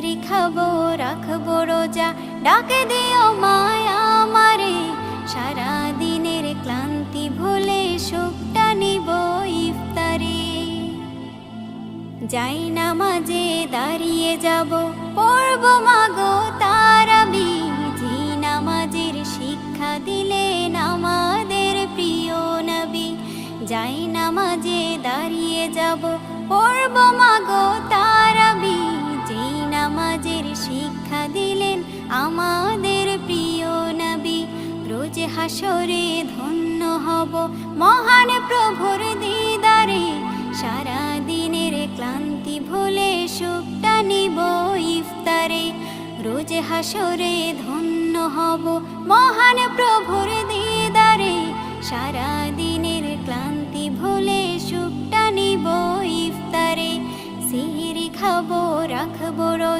খাবো রাখবো রোজা, ডাকে দিও মায়া আমারে। সারা দিনের ক্লান্তি ভুলে সুখটা নিব ইফতারে। যাই নামাজে দাঁড়িয়ে যাব, পড়ব মাগো তারাবি। যে নামাজের শিক্ষা দিলেন আমাদের প্রিয় নবী। যাই নামাজে দাঁড়িয়ে যাব, পড়ব মাগো তারাবি। যে নামাজের শিক্ষা দিলেন আমাদের প্রিয় নবী। রোজ হাসরে ধন্য হব মহান প্রভুর দিদারে। সারা দিনের ক্লান্তি ভুলে সুখটা নিব ইফতারে। রোজ হাসরে ধন্য হব মহান প্রভুর দিদারে। সারা দিনের ক্লান্তি ভুলে সুখটা নিব ইফতারে। সিহরি খাবো রাখবো রোজা।